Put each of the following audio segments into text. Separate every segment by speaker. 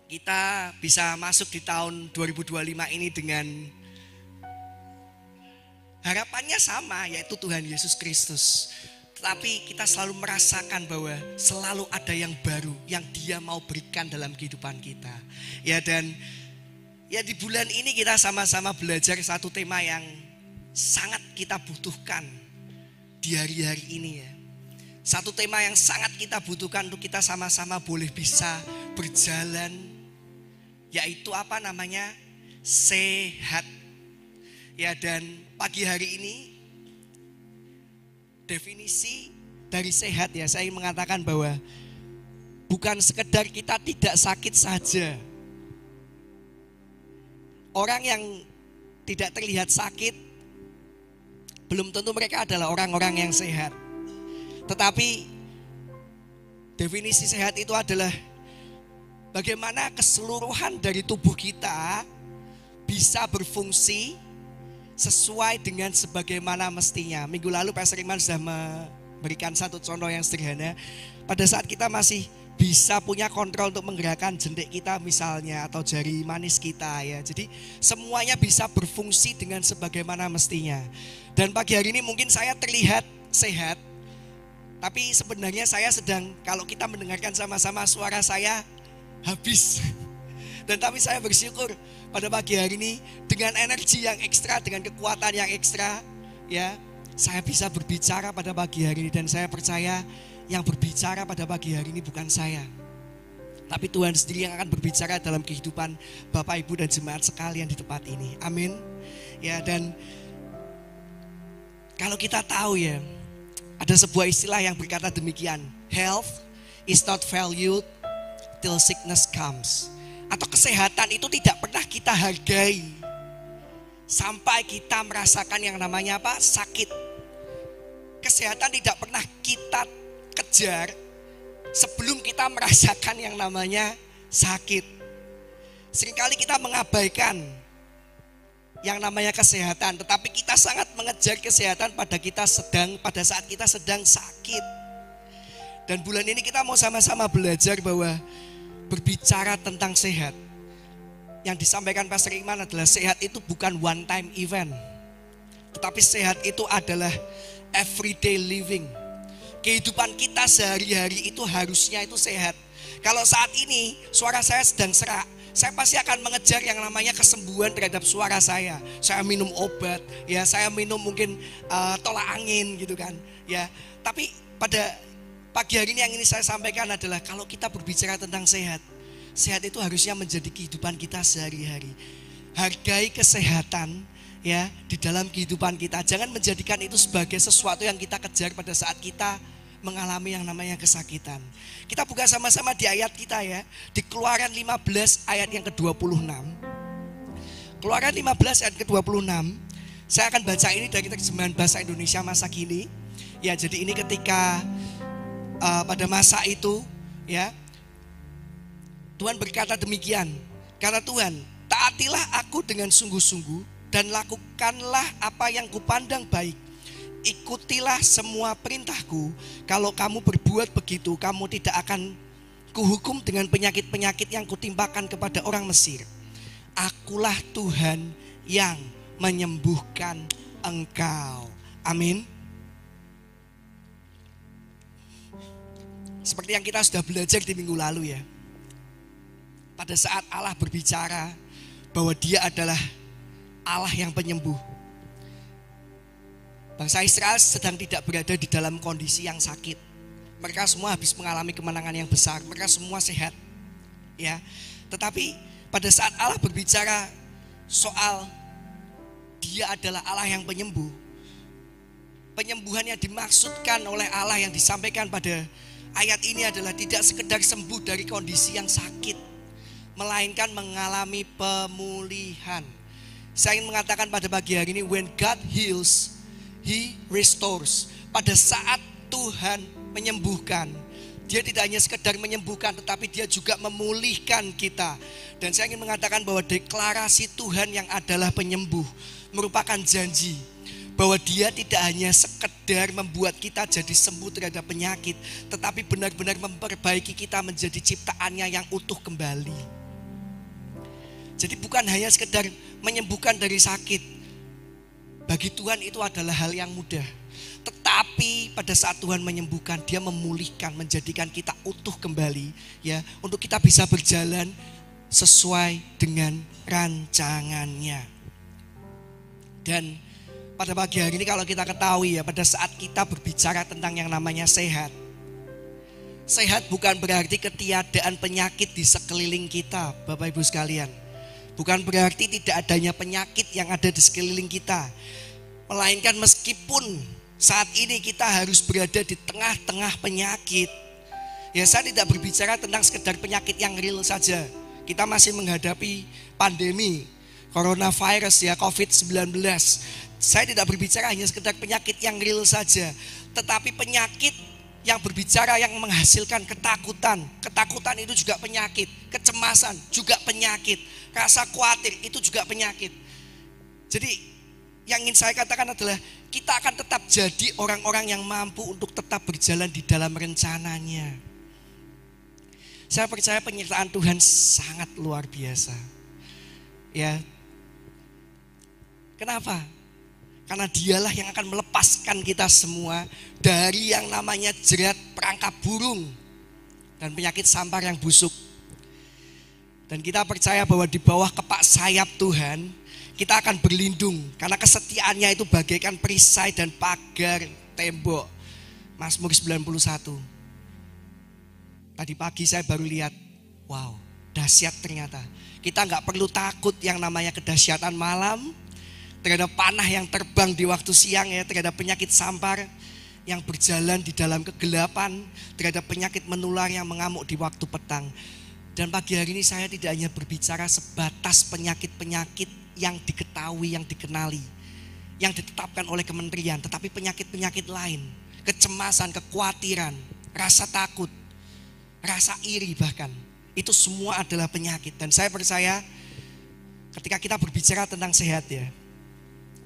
Speaker 1: kita bisa masuk di tahun 2025 ini dengan harapannya sama, yaitu Tuhan Yesus Kristus. Tetapi kita selalu merasakan bahwa selalu ada yang baru yang Dia mau berikan dalam kehidupan kita. Ya, dan ya di bulan ini kita sama-sama belajar satu tema yang sangat kita butuhkan di hari-hari ini ya. Satu tema yang sangat kita butuhkan untuk kita sama-sama boleh bisa berjalan, yaitu apa namanya? Sehat. Ya, dan pagi hari ini definisi dari sehat ya, saya mengatakan bahwa bukan sekedar kita tidak sakit saja. Orang yang tidak terlihat sakit belum tentu mereka adalah orang-orang yang sehat. Tetapi definisi sehat itu adalah bagaimana keseluruhan dari tubuh kita bisa berfungsi sesuai dengan sebagaimana mestinya. Minggu lalu Pastor Iman sudah memberikan satu contoh yang sederhana. Pada saat kita masih bisa punya kontrol untuk menggerakkan jentik kita misalnya, atau jari manis kita ya. Jadi semuanya bisa berfungsi dengan sebagaimana mestinya. Dan pagi hari ini mungkin saya terlihat sehat, tapi sebenarnya saya sedang, kalau kita mendengarkan sama-sama suara saya habis. Dan tapi saya bersyukur pada pagi hari ini dengan energi yang ekstra, dengan kekuatan yang ekstra ya, saya bisa berbicara pada pagi hari ini. Dan saya percaya yang berbicara pada pagi hari ini bukan saya, tapi Tuhan sendiri yang akan berbicara dalam kehidupan Bapak Ibu dan jemaat sekalian di tempat ini. Amin. Ya, dan kalau kita tahu ya, ada sebuah istilah yang berkata demikian, health is not valued till sickness comes. Atau kesehatan itu tidak pernah kita hargai sampai kita merasakan yang namanya apa? Sakit. Kesehatan tidak pernah kita kejar sebelum kita merasakan yang namanya sakit. Seringkali kita mengabaikan yang namanya kesehatan, tetapi kita sangat mengejar kesehatan pada saat kita sedang sakit. Dan bulan ini kita mau sama-sama belajar bahwa berbicara tentang sehat, yang disampaikan Pastor Iman adalah sehat itu bukan one time event, tetapi sehat itu adalah everyday living. Kehidupan kita sehari-hari itu harusnya itu sehat. Kalau saat ini suara saya sedang serak, saya pasti akan mengejar yang namanya kesembuhan terhadap suara saya. Saya minum obat, ya saya minum mungkin tolak angin gitu kan. Ya, tapi pada pagi hari ini yang ini saya sampaikan adalah kalau kita berbicara tentang sehat, sehat itu harusnya menjadi kehidupan kita sehari-hari. Hargai kesehatan ya di dalam kehidupan kita. Jangan menjadikan itu sebagai sesuatu yang kita kejar pada saat kita mengalami yang namanya kesakitan. Kita buka sama-sama di ayat kita ya, di Keluaran 15 ayat yang ke-26. Keluaran 15 ayat ke-26. Saya akan baca ini dari terjemahan bahasa Indonesia masa kini. Ya, jadi ini ketika pada masa itu ya, Tuhan berkata demikian. Kata Tuhan, taatilah aku dengan sungguh-sungguh dan lakukanlah apa yang kupandang baik. Ikutilah semua perintahku. Kalau kamu berbuat begitu, kamu tidak akan kuhukum dengan penyakit-penyakit yang kutimpakan kepada orang Mesir. Akulah Tuhan yang menyembuhkan engkau. Amin. Seperti yang kita sudah belajar di minggu lalu ya, pada saat Allah berbicara bahwa Dia adalah Allah yang penyembuh, bangsa Israel sedang tidak berada di dalam kondisi yang sakit. Mereka semua habis mengalami kemenangan yang besar. Mereka semua sehat. Ya. Tetapi pada saat Allah berbicara soal Dia adalah Allah yang penyembuh, penyembuhan yang dimaksudkan oleh Allah yang disampaikan pada ayat ini adalah tidak sekedar sembuh dari kondisi yang sakit, melainkan mengalami pemulihan. Saya ingin mengatakan pada pagi hari ini, when God heals, He restores. Pada saat Tuhan menyembuhkan, Dia tidak hanya sekedar menyembuhkan, tetapi Dia juga memulihkan kita. Dan saya ingin mengatakan bahwa deklarasi Tuhan yang adalah penyembuh merupakan janji bahwa Dia tidak hanya sekedar membuat kita jadi sembuh terhadap penyakit, tetapi benar-benar memperbaiki kita menjadi ciptaannya yang utuh kembali. Jadi bukan hanya sekedar menyembuhkan dari sakit. Bagi Tuhan itu adalah hal yang mudah. Tetapi pada saat Tuhan menyembuhkan, Dia memulihkan, menjadikan kita utuh kembali, ya, untuk kita bisa berjalan sesuai dengan rancangannya. Dan pada pagi hari ini kalau kita ketahui ya, pada saat kita berbicara tentang yang namanya sehat, sehat bukan berarti ketiadaan penyakit di sekeliling kita, Bapak Ibu sekalian. Bukan berarti tidak adanya penyakit yang ada di sekeliling kita. Melainkan meskipun saat ini kita harus berada di tengah-tengah penyakit. Ya, saya tidak berbicara tentang sekedar penyakit yang real saja. Kita masih menghadapi pandemi coronavirus ya, COVID-19. Saya tidak berbicara hanya sekedar penyakit yang real saja. Tetapi penyakit yang berbicara yang menghasilkan ketakutan. Ketakutan itu juga penyakit. Kecemasan juga penyakit. Rasa khawatir itu juga penyakit. Jadi yang ingin saya katakan adalah kita akan tetap jadi orang-orang yang mampu untuk tetap berjalan di dalam rencananya. Saya percaya penyertaan Tuhan sangat luar biasa. Ya. Kenapa? Karena Dialah yang akan melepaskan kita semua dari yang namanya jerat perangkap burung dan penyakit sampar yang busuk. Dan kita percaya bahwa di bawah kepak sayap Tuhan kita akan berlindung, karena kesetiaannya itu bagaikan perisai dan pagar tembok. Mazmur 91. Tadi pagi saya baru lihat, wow, dahsyat ternyata. Kita nggak perlu takut yang namanya kedahsyatan malam, terhadap panah yang terbang di waktu siang ya, terhadap penyakit sampar yang berjalan di dalam kegelapan, terhadap penyakit menular yang mengamuk di waktu petang. Dan pagi hari ini saya tidak hanya berbicara sebatas penyakit-penyakit yang diketahui, yang dikenali, yang ditetapkan oleh kementerian, tetapi penyakit-penyakit lain, kecemasan, kekhawatiran, rasa takut, rasa iri bahkan, itu semua adalah penyakit. Dan saya percaya ketika kita berbicara tentang sehat ya,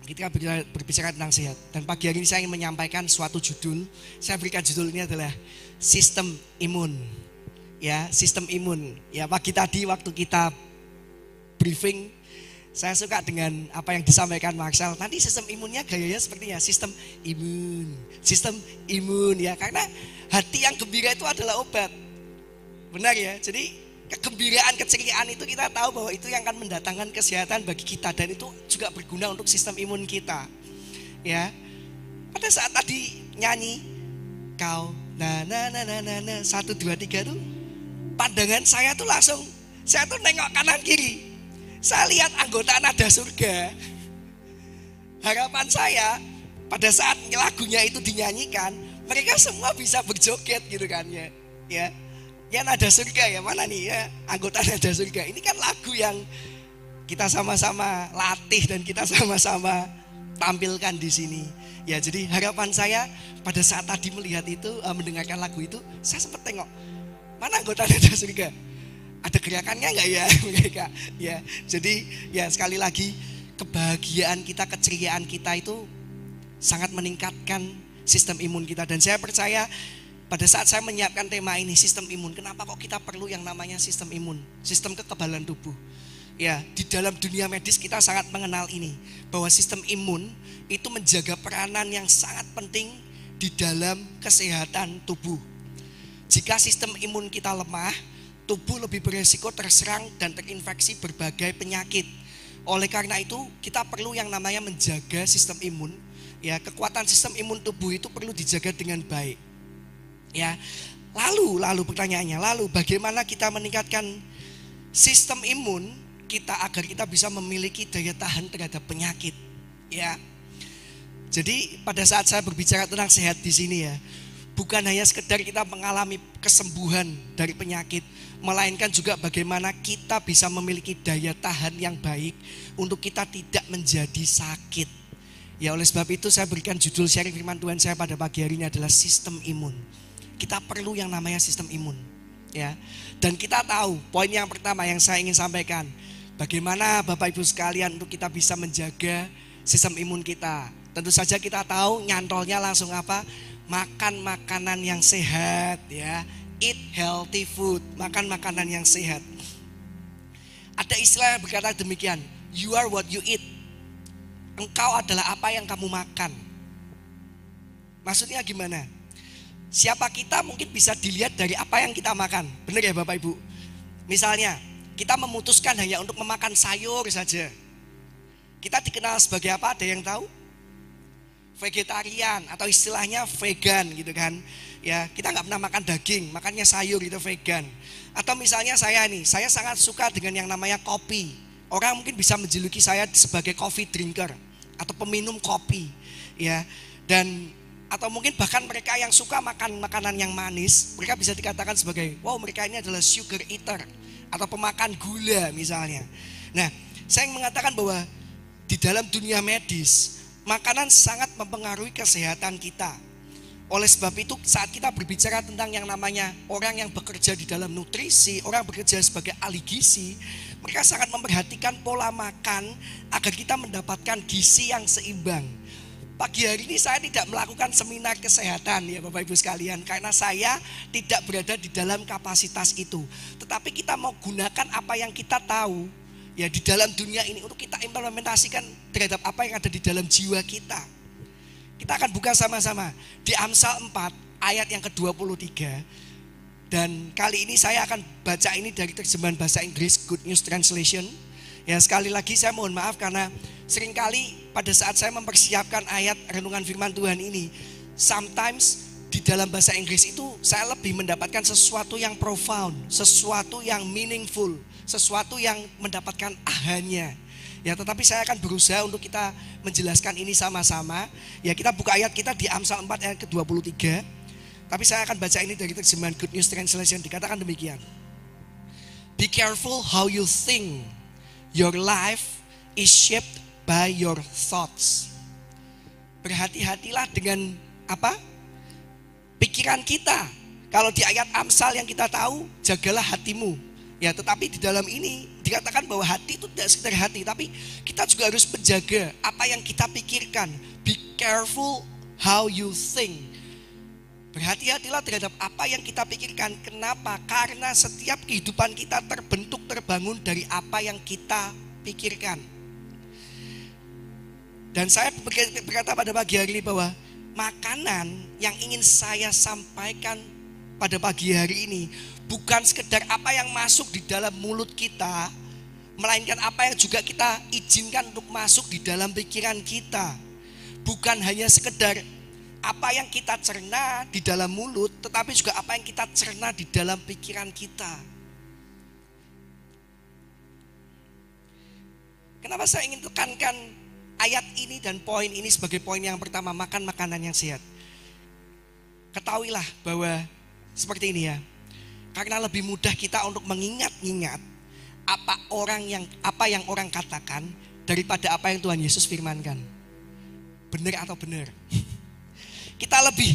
Speaker 1: kita berbicara tentang sehat, dan pagi hari ini saya ingin menyampaikan suatu judul. Saya berikan judul ini adalah sistem imun. Ya, sistem imun. Ya, pagi tadi waktu kita briefing, saya suka dengan apa yang disampaikan Marcel. Nanti sistem imunnya gayanya sepertinya sistem imun ya, karena hati yang gembira itu adalah obat. Benar ya. Jadi kegembiraan, keceriaan itu kita tahu bahwa itu yang akan mendatangkan kesehatan bagi kita, dan itu juga berguna untuk sistem imun kita. Ya. Pada saat tadi nyanyi kau na 1 2 3 tuh, pandangan saya tuh langsung, saya tuh nengok kanan kiri. Saya lihat anggota nada surga. Harapan saya pada saat lagunya itu dinyanyikan, mereka semua bisa berjoget gitu kan ya. Ya nada surga ya, mana nih ya anggota nada surga. Ini kan lagu yang kita sama-sama latih dan kita sama-sama tampilkan di sini. Ya, jadi harapan saya pada saat tadi melihat itu, mendengarkan lagu itu, saya sempat tengok, mana anggota nada surga? Ada gerakannya enggak ya mereka? Ya, jadi ya sekali lagi kebahagiaan kita, keceriaan kita itu sangat meningkatkan sistem imun kita. Dan saya percaya pada saat saya menyiapkan tema ini, sistem imun, kenapa kok kita perlu yang namanya sistem imun, sistem kekebalan tubuh. Ya, di dalam dunia medis kita sangat mengenal ini, bahwa sistem imun itu menjaga peranan yang sangat penting di dalam kesehatan tubuh. Jika sistem imun kita lemah, tubuh lebih beresiko terserang dan terinfeksi berbagai penyakit. Oleh karena itu, kita perlu yang namanya menjaga sistem imun. Ya, kekuatan sistem imun tubuh itu perlu dijaga dengan baik. Ya, lalu pertanyaannya, bagaimana kita meningkatkan sistem imun kita agar kita bisa memiliki daya tahan terhadap penyakit? Ya, jadi pada saat saya berbicara tentang sehat di sini ya, bukan hanya sekedar kita mengalami kesembuhan dari penyakit, melainkan juga bagaimana kita bisa memiliki daya tahan yang baik untuk kita tidak menjadi sakit. Ya, oleh sebab itu saya berikan judul sharing firman Tuhan saya pada pagi hari ini adalah sistem imun. Kita perlu yang namanya sistem imun, ya. Dan kita tahu poin yang pertama yang saya ingin sampaikan, bagaimana Bapak Ibu sekalian untuk kita bisa menjaga sistem imun kita. Tentu saja kita tahu nyantolnya langsung apa? Makan makanan yang sehat, ya. Eat healthy food, makan makanan yang sehat. Ada Ada istilah yang berkata demikian, you are what you eat. Engkau adalah apa yang kamu makan. Maksudnya gimana? Siapa kita mungkin bisa dilihat dari apa yang kita makan. Benar ya Bapak Ibu? Misalnya, kita memutuskan hanya untuk memakan sayur saja. Kita dikenal sebagai apa? Ada yang tahu? Vegetarian atau istilahnya vegan gitu kan. Ya, kita nggak pernah makan daging, makannya sayur itu vegan. Atau misalnya saya sangat suka dengan yang namanya kopi. Orang mungkin bisa menjuluki saya sebagai coffee drinker atau peminum kopi, ya. Dan atau mungkin bahkan mereka yang suka makan makanan yang manis, mereka bisa dikatakan sebagai wow, mereka ini adalah sugar eater atau pemakan gula misalnya. Nah, saya ingin mengatakan bahwa di dalam dunia medis, makanan sangat mempengaruhi kesehatan kita. Oleh sebab itu saat kita berbicara tentang yang namanya orang yang bekerja di dalam nutrisi, orang bekerja sebagai ahli gizi, mereka sangat memperhatikan pola makan agar kita mendapatkan gizi yang seimbang. Pagi hari ini saya tidak melakukan seminar kesehatan ya Bapak Ibu sekalian, karena saya tidak berada di dalam kapasitas itu. Tetapi kita mau gunakan apa yang kita tahu ya di dalam dunia ini untuk kita implementasikan terhadap apa yang ada di dalam jiwa kita. Kita akan buka sama-sama di Amsal 4 ayat yang ke-23. Dan kali ini saya akan baca ini dari terjemahan bahasa Inggris Good News Translation. Ya, sekali lagi saya mohon maaf karena seringkali pada saat saya mempersiapkan ayat renungan firman Tuhan ini, sometimes di dalam bahasa Inggris itu saya lebih mendapatkan sesuatu yang profound, sesuatu yang meaningful, sesuatu yang mendapatkan ahanya. Ya, tetapi saya akan berusaha untuk kita menjelaskan ini sama-sama. Ya, kita buka ayat kita di Amsal 4 ayat ke-23. Tapi saya akan baca ini dari terjemahan Good News Translation. Dikatakan demikian. Be careful how you think. Your life is shaped by your thoughts. Berhati-hatilah dengan apa? Pikiran kita. Kalau di ayat Amsal yang kita tahu, jagalah hatimu. Ya, tetapi di dalam ini dikatakan bahwa hati itu tidak sekedar hati, tapi kita juga harus menjaga apa yang kita pikirkan. Be careful how you think. Berhati-hatilah terhadap apa yang kita pikirkan. Kenapa? Karena setiap kehidupan kita terbentuk, terbangun dari apa yang kita pikirkan. Dan saya berkata pada pagi hari ini bahwa makanan yang ingin saya sampaikan pada pagi hari ini bukan sekedar apa yang masuk di dalam mulut kita, melainkan apa yang juga kita izinkan untuk masuk di dalam pikiran kita. Bukan hanya sekedar apa yang kita cerna di dalam mulut, tetapi juga apa yang kita cerna di dalam pikiran kita. Kenapa saya ingin tekankan ayat ini dan poin ini sebagai poin yang pertama, makan makanan yang sehat. Ketahuilah bahwa seperti ini ya. Karena lebih mudah kita untuk mengingat-ingat apa yang orang katakan daripada apa yang Tuhan Yesus firmankan. Benar atau benar? Kita lebih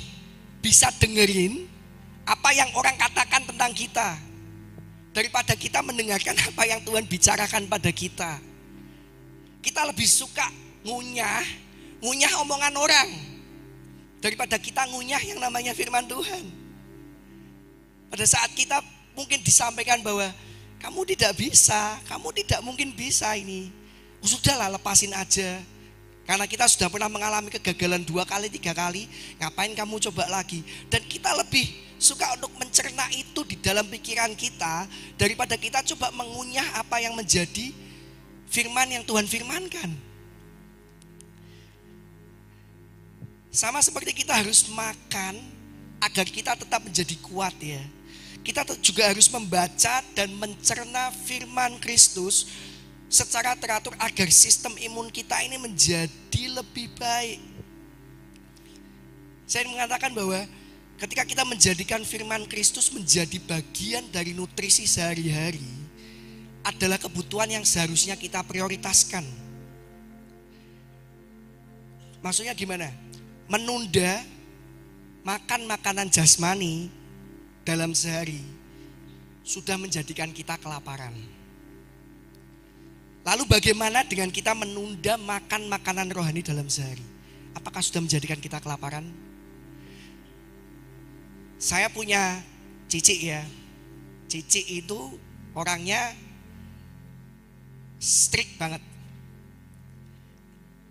Speaker 1: bisa dengerin apa yang orang katakan tentang kita daripada kita mendengarkan apa yang Tuhan bicarakan pada kita. Kita lebih suka ngunyah omongan orang daripada kita ngunyah yang namanya firman Tuhan. Pada saat kita mungkin disampaikan bahwa kamu tidak bisa, kamu tidak mungkin bisa ini. Sudahlah, lepasin aja. Karena kita sudah pernah mengalami kegagalan 2 kali, 3 kali, ngapain kamu coba lagi? Dan kita lebih suka untuk mencerna itu di dalam pikiran kita daripada kita coba mengunyah apa yang menjadi firman yang Tuhan firmankan. Sama seperti kita harus makan agar kita tetap menjadi kuat ya. Kita juga harus membaca dan mencerna firman Kristus secara teratur agar sistem imun kita ini menjadi lebih baik. Saya mengatakan bahwa ketika kita menjadikan firman Kristus menjadi bagian dari nutrisi sehari-hari, adalah kebutuhan yang seharusnya kita prioritaskan. Maksudnya gimana? Menunda makan makanan jasmani dalam sehari sudah menjadikan kita kelaparan. Lalu bagaimana dengan kita menunda makan makanan rohani dalam sehari? Apakah sudah menjadikan kita kelaparan? Saya punya cici ya. Cici itu orangnya strict banget.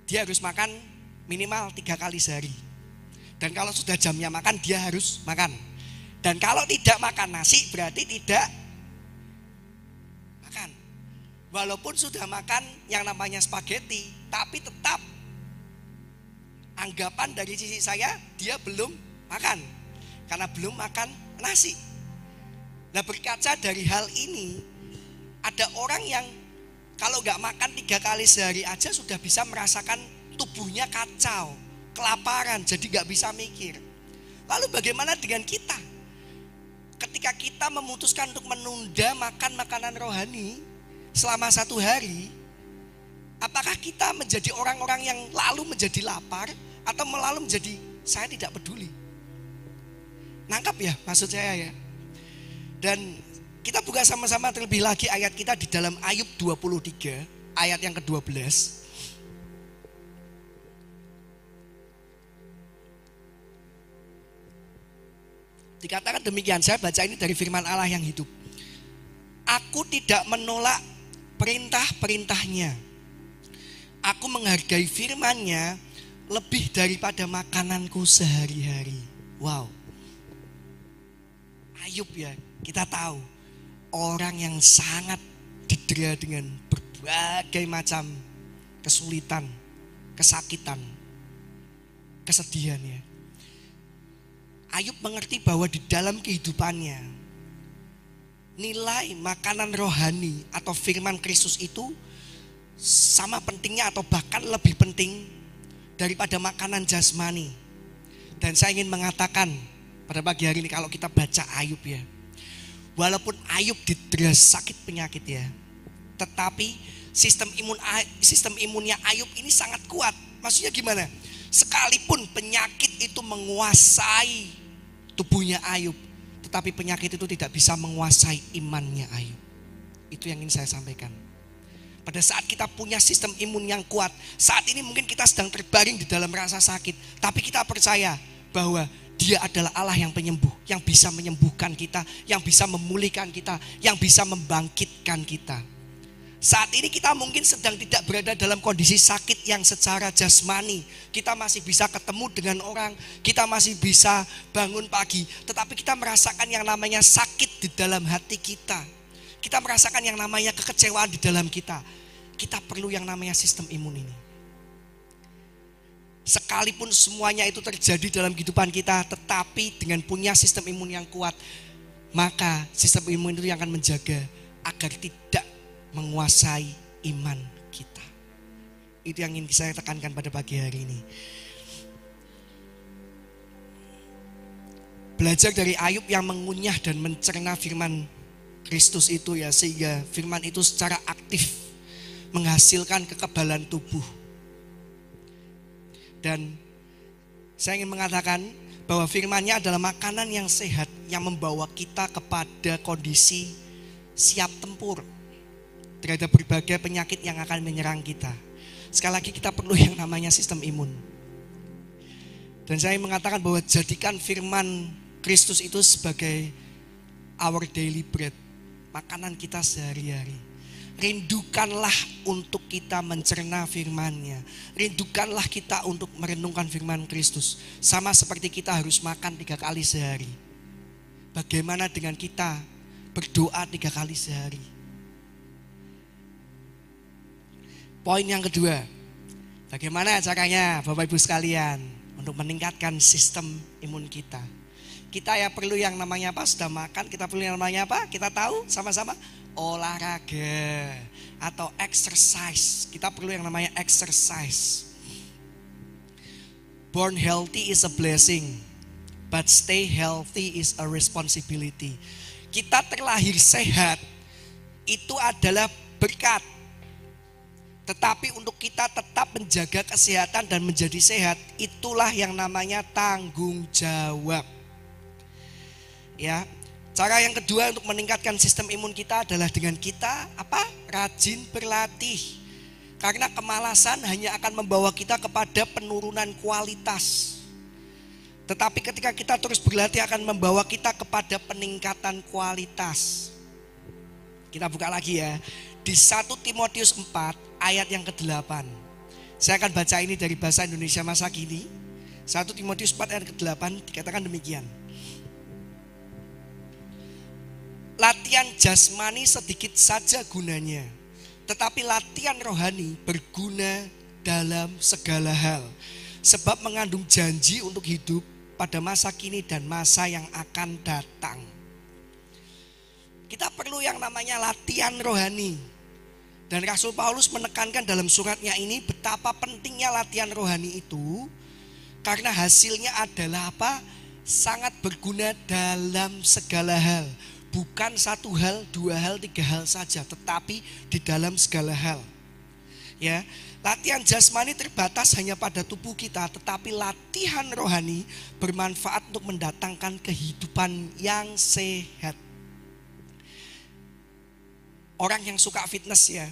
Speaker 1: Dia harus makan minimal 3 kali sehari. Dan kalau sudah jamnya makan, dia harus makan. Dan kalau tidak makan nasi, berarti tidak makan. Walaupun sudah makan yang namanya spaghetti, tapi tetap anggapan dari sisi saya, dia belum makan. Karena belum makan nasi. Nah, berkaca dari hal ini, ada orang yang kalau nggak makan 3 kali sehari aja sudah bisa merasakan tubuhnya kacau, kelaparan, jadi nggak bisa mikir. Lalu bagaimana dengan kita? Ketika kita memutuskan untuk menunda makan makanan rohani selama 1 hari, apakah kita menjadi orang-orang yang lalu menjadi lapar atau lalu menjadi saya tidak peduli? Nangkap ya maksud saya ya. Dan kita buka sama-sama terlebih lagi ayat kita di dalam Ayub 23 ayat yang ke-12. Dikatakan demikian, saya baca ini dari firman Allah yang hidup. Aku tidak menolak perintah-perintahnya. Aku menghargai firman-Nya lebih daripada makananku sehari-hari. Wow. Ayub ya, kita tahu orang yang sangat didera dengan berbagai macam kesulitan, kesakitan, kesedihan ya. Ayub mengerti bahwa di dalam kehidupannya nilai makanan rohani atau firman Kristus itu sama pentingnya atau bahkan lebih penting daripada makanan jasmani. Dan saya ingin mengatakan pada pagi hari ini kalau kita baca Ayub ya, walaupun Ayub didera sakit penyakit ya, tetapi sistem imunnya Ayub ini sangat kuat. Maksudnya gimana? Sekalipun penyakit itu menguasai tubuhnya Ayub, tetapi penyakit itu tidak bisa menguasai imannya Ayub. Itu yang ingin saya sampaikan. Pada saat kita punya sistem imun yang kuat, saat ini mungkin kita sedang terbaring di dalam rasa sakit, tapi kita percaya bahwa Dia adalah Allah yang penyembuh, yang bisa menyembuhkan kita, yang bisa memulihkan kita, yang bisa membangkitkan kita. Saat ini kita mungkin sedang tidak berada dalam kondisi sakit yang secara jasmani. Kita masih bisa ketemu dengan orang, kita masih bisa bangun pagi, tetapi kita merasakan yang namanya sakit di dalam hati kita. Kita merasakan yang namanya kekecewaan di dalam kita. Kita perlu yang namanya sistem imun ini. Sekalipun semuanya itu terjadi dalam kehidupan kita, tetapi dengan punya sistem imun yang kuat, maka sistem imun itu yang akan menjaga agar tidak menguasai iman kita. Itu yang ingin saya tekankan pada pagi hari ini. Belajar dari Ayub yang mengunyah dan mencerna firman Kristus itu ya, sehingga firman itu secara aktif menghasilkan kekebalan tubuh. Dan saya ingin mengatakan bahwa firman-Nya adalah makanan yang sehat yang membawa kita kepada kondisi siap tempur terhadap berbagai penyakit yang akan menyerang kita. Sekali lagi kita perlu yang namanya sistem imun. Dan saya mengatakan bahwa jadikan firman Kristus itu sebagai our daily bread, makanan kita sehari-hari. Rindukanlah untuk kita mencerna firman-Nya. Rindukanlah kita untuk merenungkan firman Kristus. Sama seperti kita harus makan 3 kali sehari. Bagaimana dengan kita berdoa 3 kali sehari? Poin yang kedua, bagaimana caranya Bapak Ibu sekalian untuk meningkatkan sistem imun kita? Kita ya perlu yang namanya apa? Sudah makan, kita perlu yang namanya apa? Kita tahu sama-sama olahraga atau exercise. Kita perlu yang namanya exercise. Born healthy is a blessing, but stay healthy is a responsibility. Kita terlahir sehat itu adalah berkat. Tetapi untuk kita tetap menjaga kesehatan dan menjadi sehat, itulah yang namanya tanggung jawab. Ya. Cara yang kedua untuk meningkatkan sistem imun kita adalah dengan kita rajin berlatih. Karena kemalasan hanya akan membawa kita kepada penurunan kualitas. Tetapi ketika kita terus berlatih akan membawa kita kepada peningkatan kualitas. Kita buka lagi ya. di 1 Timotius 4 ayat yang ke-8. Saya akan baca ini dari bahasa Indonesia masa kini. 1 Timotius 4 ayat ke-8 dikatakan demikian. Latihan jasmani sedikit saja gunanya, tetapi latihan rohani berguna dalam segala hal, sebab mengandung janji untuk hidup pada masa kini dan masa yang akan datang. Kita perlu yang namanya latihan rohani. Dan Rasul Paulus menekankan dalam suratnya ini betapa pentingnya latihan rohani itu, karena hasilnya adalah apa? Sangat berguna dalam segala hal. Bukan satu hal, dua hal, tiga hal saja, tetapi di dalam segala hal. Ya, latihan jasmani terbatas hanya pada tubuh kita, tetapi latihan rohani bermanfaat untuk mendatangkan kehidupan yang sehat. Orang yang suka fitness ya,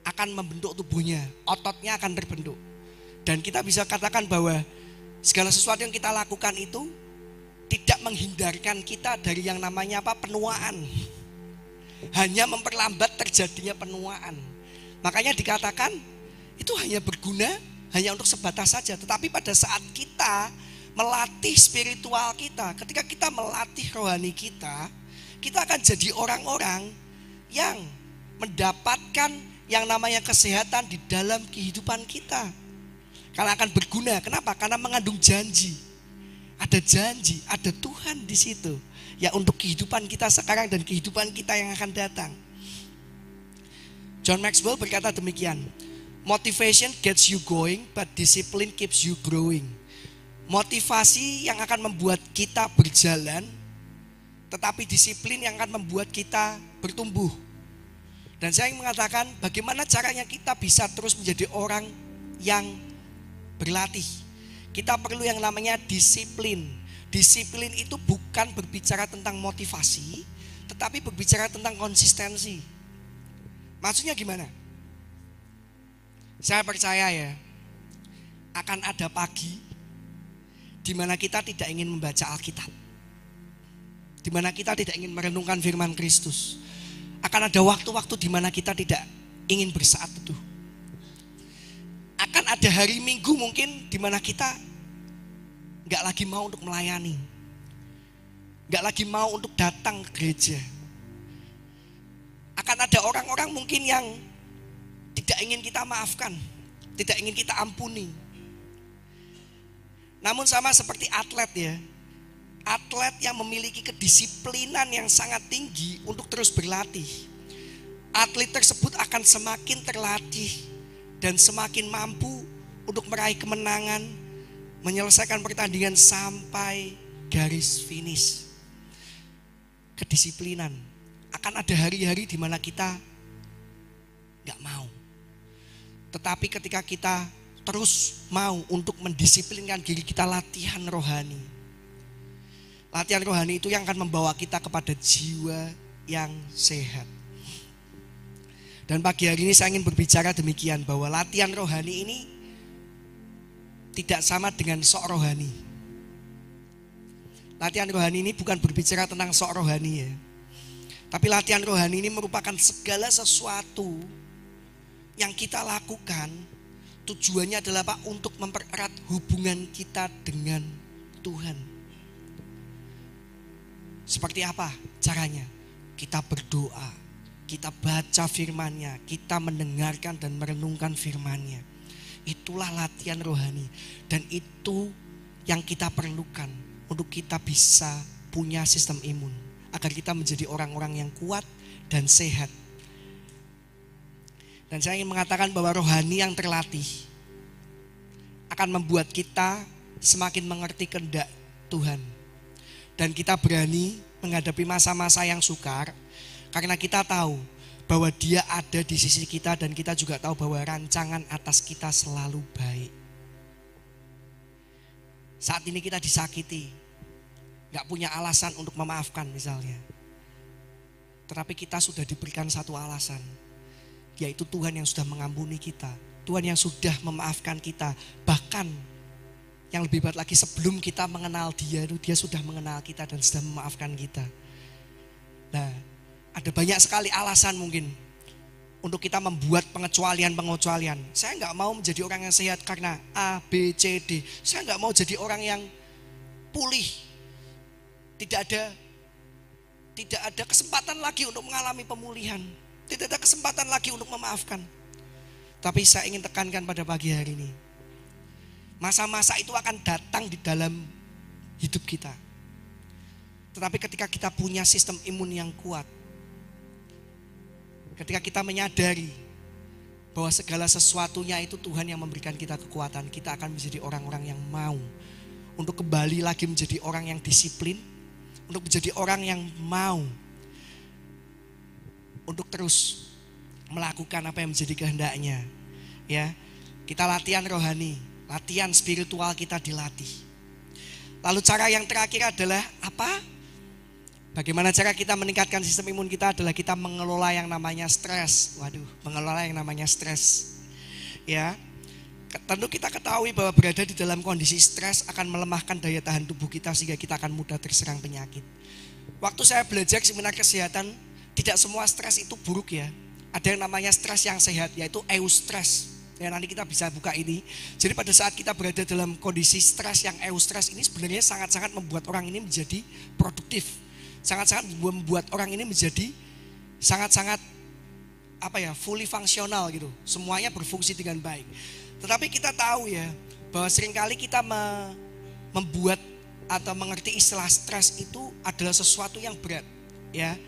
Speaker 1: akan membentuk tubuhnya, ototnya akan terbentuk. Dan kita bisa katakan bahwa segala sesuatu yang kita lakukan itu tidak menghindarkan kita dari yang namanya apa? Penuaan. Hanya memperlambat terjadinya penuaan. Makanya dikatakan itu hanya berguna, hanya untuk sebatas saja. Tetapi pada saat kita melatih spiritual kita, ketika kita melatih rohani kita, kita akan jadi orang-orang yang mendapatkan yang namanya kesehatan di dalam kehidupan kita. Karena akan berguna. Kenapa? Karena mengandung janji. Ada janji, ada Tuhan di situ. Ya, untuk kehidupan kita sekarang dan kehidupan kita yang akan datang. John Maxwell berkata demikian. Motivation gets you going, but discipline keeps you growing. Motivasi yang akan membuat kita berjalan, tetapi disiplin yang akan membuat kita bertumbuh. Dan saya ingin mengatakan bagaimana caranya kita bisa terus menjadi orang yang berlatih. Kita perlu yang namanya disiplin. Disiplin itu bukan berbicara tentang motivasi, tetapi berbicara tentang konsistensi. Maksudnya gimana? Saya percaya ya, akan ada pagi di mana kita tidak ingin membaca Alkitab, di mana kita tidak ingin merenungkan firman Kristus. Akan ada waktu-waktu di mana kita tidak ingin bersaat teduh. Akan ada hari Minggu mungkin di mana kita gak lagi mau untuk melayani, gak lagi mau untuk datang ke gereja. Akan ada orang-orang mungkin yang tidak ingin kita maafkan, tidak ingin kita ampuni. Namun sama seperti atlet ya, atlet yang memiliki kedisiplinan yang sangat tinggi untuk terus berlatih, atlet tersebut akan semakin terlatih dan semakin mampu untuk meraih kemenangan, menyelesaikan pertandingan sampai garis finish. Kedisiplinan. Akan ada hari-hari di mana kita gak mau. Tetapi ketika kita terus mau untuk mendisiplinkan diri kita, latihan rohani. Latihan rohani itu yang akan membawa kita kepada jiwa yang sehat. Dan pagi hari ini saya ingin berbicara demikian, bahwa latihan rohani ini tidak sama dengan sok rohani. Latihan rohani ini bukan berbicara tentang sok rohani ya. Tapi latihan rohani ini merupakan segala sesuatu yang kita lakukan, tujuannya adalah Pak, untuk mempererat hubungan kita dengan Tuhan. Seperti apa caranya? Kita berdoa, kita baca firman-Nya, kita mendengarkan dan merenungkan firman-Nya. Itulah latihan rohani. Dan itu yang kita perlukan untuk kita bisa punya sistem imun, agar kita menjadi orang-orang yang kuat dan sehat. Dan saya ingin mengatakan bahwa rohani yang terlatih akan membuat kita semakin mengerti kehendak Tuhan. Dan kita berani menghadapi masa-masa yang sukar, karena kita tahu bahwa Dia ada di sisi kita, dan kita juga tahu bahwa rancangan atas kita selalu baik. Saat ini kita disakiti, gak punya alasan untuk memaafkan misalnya. Tetapi kita sudah diberikan satu alasan, yaitu Tuhan yang sudah mengampuni kita, Tuhan yang sudah memaafkan kita. Bahkan yang lebih baik lagi, sebelum kita mengenal Dia, Dia sudah mengenal kita dan sudah memaafkan kita. Nah, Ada banyak sekali alasan mungkin untuk kita membuat pengecualian-pengecualian. Saya nggak mau menjadi orang yang sehat karena A, B, C, D. Saya nggak mau jadi orang yang pulih. Tidak ada kesempatan lagi untuk mengalami pemulihan. Tidak ada kesempatan lagi untuk memaafkan. Tapi saya ingin tekankan pada pagi hari ini, masa-masa itu akan datang di dalam hidup kita. Tetapi ketika kita punya sistem imun yang kuat, ketika kita menyadari bahwa segala sesuatunya itu Tuhan yang memberikan kita kekuatan, kita akan menjadi orang-orang yang mau untuk kembali lagi menjadi orang yang disiplin, untuk menjadi orang yang mau untuk terus melakukan apa yang menjadi kehendaknya. Ya, kita latihan rohani, latihan spiritual kita dilatih. Lalu cara yang terakhir adalah apa? Bagaimana cara kita meningkatkan sistem imun kita adalah kita mengelola yang namanya stres. Waduh, mengelola yang namanya stres. Ya, tentu kita ketahui bahwa berada di dalam kondisi stres akan melemahkan daya tahan tubuh kita sehingga kita akan mudah terserang penyakit. Waktu saya belajar seminar kesehatan, tidak semua stres itu buruk ya. Ada yang namanya stres yang sehat, yaitu eustress. Ya, nanti kita bisa buka ini. Jadi pada saat kita berada dalam kondisi stres yang eustress ini sebenarnya sangat-sangat membuat orang ini menjadi produktif. Sangat-sangat membuat orang ini menjadi sangat-sangat fully fungsional gitu. Semuanya berfungsi dengan baik. Tetapi kita tahu ya bahwa seringkali kita membuat atau mengerti istilah stres itu adalah sesuatu yang berat, ya.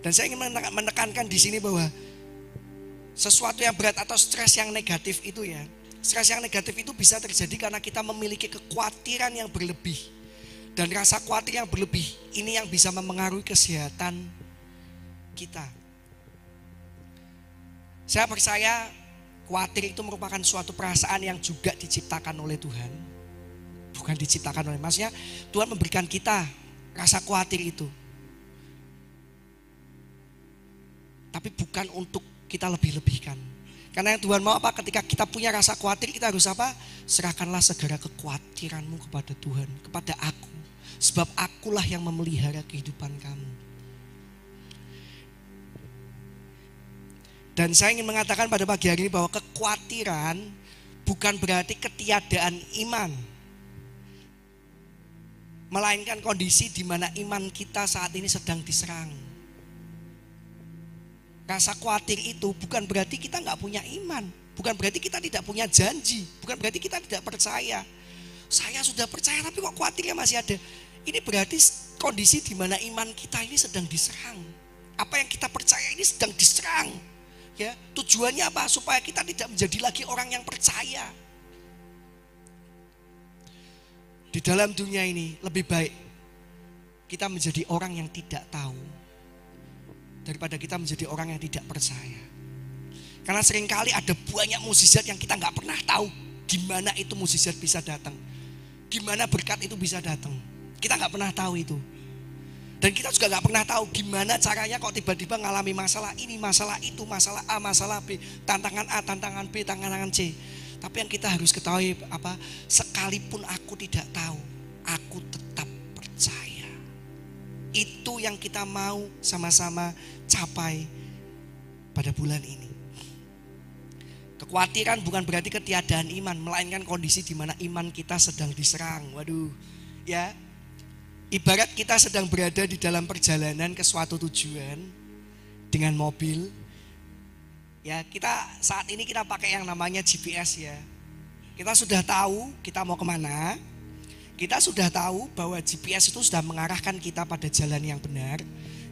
Speaker 1: Dan saya ingin menekankan di sini bahwa sesuatu yang berat atau stres yang negatif itu ya, stres yang negatif itu bisa terjadi karena kita memiliki kekhawatiran yang berlebih. Dan rasa khawatir yang berlebih ini yang bisa memengaruhi kesehatan kita. Saya percaya khawatir itu merupakan suatu perasaan yang juga diciptakan oleh Tuhan. Bukan diciptakan oleh manusia, Tuhan memberikan kita rasa khawatir itu. Tapi bukan untuk kita lebih-lebihkan. Karena yang Tuhan mau apa? Ketika kita punya rasa khawatir, kita harus apa? Serahkanlah segera kekhawatiranmu kepada Tuhan, kepada aku. Sebab akulah yang memelihara kehidupan kamu. Dan saya ingin mengatakan pada pagi hari ini bahwa kekhawatiran bukan berarti ketiadaan iman. Melainkan kondisi di mana iman kita saat ini sedang diserang. Rasa khawatir itu bukan berarti kita nggak punya iman, bukan berarti kita tidak punya janji, bukan berarti kita tidak percaya. Saya sudah percaya tapi kok khawatirnya masih ada. Ini berarti kondisi di mana iman kita ini sedang diserang. Apa yang kita percaya ini sedang diserang. Ya, tujuannya apa? Supaya kita tidak menjadi lagi orang yang percaya. Di dalam dunia ini lebih baik kita menjadi orang yang tidak tahu daripada kita menjadi orang yang tidak percaya. Karena seringkali ada banyak mukjizat yang kita nggak pernah tahu gimana itu mukjizat bisa datang, gimana berkat itu bisa datang. Kita nggak pernah tahu itu. Dan kita juga nggak pernah tahu gimana caranya kok tiba-tiba ngalami masalah ini, masalah itu, masalah A, masalah B, tantangan A, tantangan B, tantangan C. Tapi yang kita harus ketahui apa? Sekalipun aku tidak tahu, aku tetap percaya. Itu yang kita mau sama-sama capai pada bulan ini. Kekhawatiran bukan berarti ketiadaan iman, melainkan kondisi di mana iman kita sedang diserang. Waduh, ya. Ibarat kita sedang berada di dalam perjalanan ke suatu tujuan dengan mobil. Ya, kita saat ini kita pakai yang namanya GPS ya. Kita sudah tahu kita mau kemana. Kita sudah tahu bahwa GPS itu sudah mengarahkan kita pada jalan yang benar,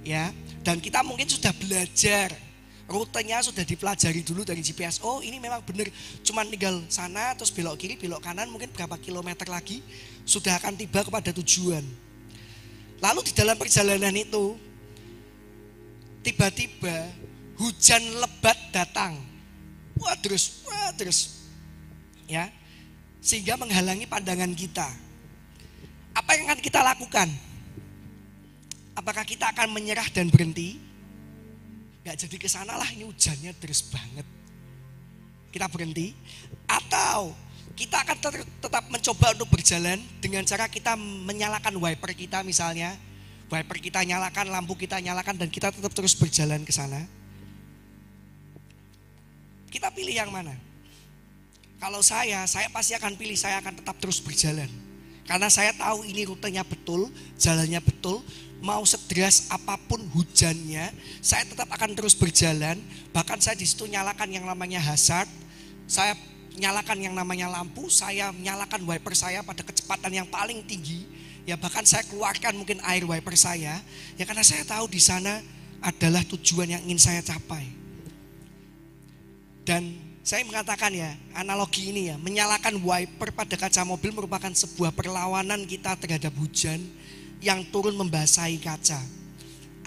Speaker 1: ya. Dan kita mungkin sudah belajar, rutenya sudah dipelajari dulu dari GPS. Oh, ini memang benar, cuman tinggal sana terus belok kiri, belok kanan, mungkin berapa kilometer lagi sudah akan tiba kepada tujuan. Lalu di dalam perjalanan itu tiba-tiba hujan lebat datang. Wah terus, ya, sehingga menghalangi pandangan kita. Apa yang akan kita lakukan? Apakah kita akan menyerah dan berhenti? Gak jadi kesana lah, ini hujannya deras banget. Kita berhenti? Atau kita akan tetap mencoba untuk berjalan dengan cara kita menyalakan wiper kita misalnya. wiper kita nyalakan, lampu kita nyalakan, dan kita tetap terus berjalan ke sana. Kita pilih yang mana? Kalau saya pasti akan pilih, saya akan tetap terus berjalan. Karena saya tahu ini rutenya betul, jalannya betul. Mau sederas apapun hujannya, saya tetap akan terus berjalan. Bahkan saya di situ nyalakan yang namanya hazard, saya nyalakan yang namanya lampu, saya nyalakan wiper saya pada kecepatan yang paling tinggi. Ya bahkan saya keluarkan mungkin air wiper saya, ya karena saya tahu di sana adalah tujuan yang ingin saya capai. Dan saya mengatakan ya, analogi ini ya, menyalakan wiper pada kaca mobil merupakan sebuah perlawanan kita terhadap hujan yang turun membasahi kaca,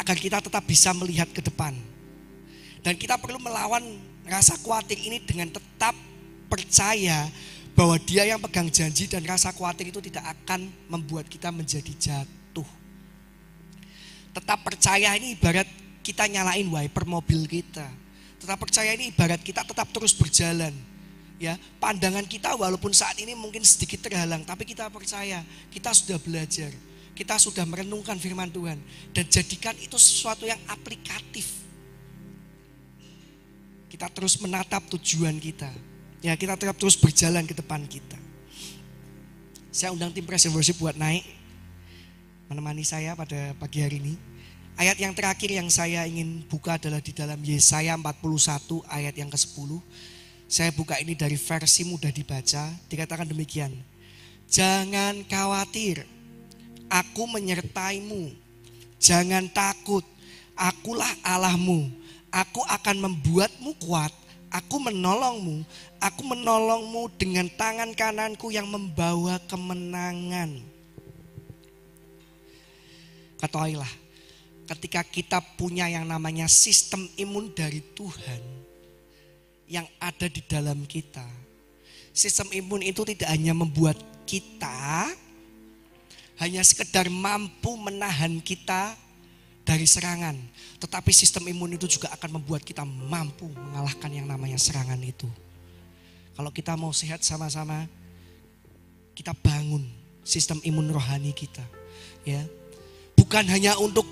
Speaker 1: agar kita tetap bisa melihat ke depan. Dan kita perlu melawan rasa khawatir ini dengan tetap percaya bahwa Dia yang pegang janji, dan rasa khawatir itu tidak akan membuat kita menjadi jatuh. Tetap percaya ini ibarat kita nyalain wiper mobil kita. Tetap percaya ini ibarat kita tetap terus berjalan. Ya, pandangan kita walaupun saat ini mungkin sedikit terhalang, tapi kita percaya kita sudah belajar. Kita sudah merenungkan firman Tuhan dan jadikan itu sesuatu yang aplikatif. Kita terus menatap tujuan kita. Ya, kita tetap terus berjalan ke depan kita. Saya undang tim Praise and Worship buat naik menemani saya pada pagi hari ini. Ayat yang terakhir yang saya ingin buka adalah di dalam Yesaya 41 ayat yang ke-10. Saya buka ini dari versi mudah dibaca. Dikatakan demikian. Jangan khawatir, aku menyertaimu. Jangan takut, akulah Allahmu. Aku akan membuatmu kuat. Aku menolongmu. Aku menolongmu dengan tangan kananku yang membawa kemenangan. Ketahuilah, ketika kita punya yang namanya sistem imun dari Tuhan yang ada di dalam kita. Sistem imun itu tidak hanya membuat kita hanya sekedar mampu menahan kita dari serangan, tetapi sistem imun itu juga akan membuat kita mampu mengalahkan yang namanya serangan itu. Kalau kita mau sehat sama-sama, kita bangun sistem imun rohani kita, ya. Bukan hanya untuk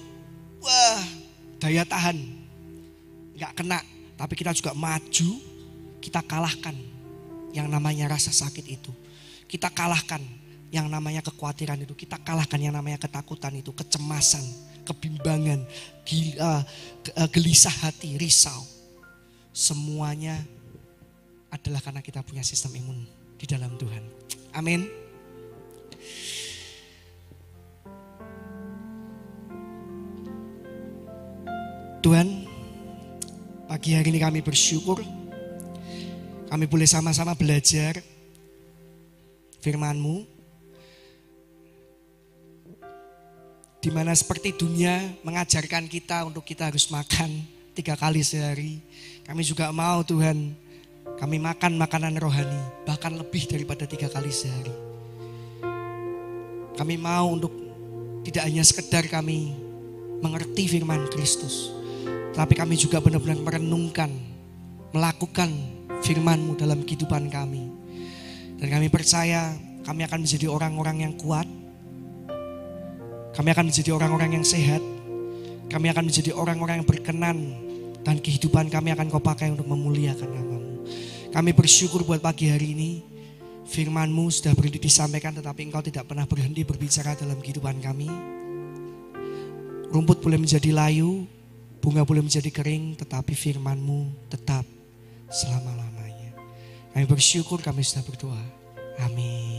Speaker 1: daya tahan, nggak kena, tapi kita juga maju, kita kalahkan yang namanya rasa sakit itu. Kita kalahkan yang namanya kekhawatiran itu. Kita kalahkan yang namanya ketakutan itu, kecemasan, kebimbangan, gelisah hati, risau. Semuanya adalah karena kita punya sistem imun di dalam Tuhan. Amin. Tuhan, pagi hari ini kami bersyukur kami boleh sama-sama belajar firman-Mu, di mana seperti dunia mengajarkan kita untuk kita harus makan 3 kali sehari. Kami juga mau Tuhan, kami makan makanan rohani bahkan lebih daripada 3 kali sehari. Kami mau untuk tidak hanya sekedar kami mengerti firman Kristus, tapi kami juga benar-benar merenungkan, melakukan firman-Mu dalam kehidupan kami. Dan kami percaya kami akan menjadi orang-orang yang kuat. Kami akan menjadi orang-orang yang sehat. Kami akan menjadi orang-orang yang berkenan. Dan kehidupan kami akan Kau pakai untuk memuliakan nama-Mu. Kami bersyukur buat pagi hari ini. Firman-Mu sudah berhenti disampaikan, tetapi Engkau tidak pernah berhenti berbicara dalam kehidupan kami. Rumput boleh menjadi layu, bunga boleh menjadi kering, tetapi firman-Mu tetap selama-lamanya. Kami bersyukur, kami sudah berdoa. Amin.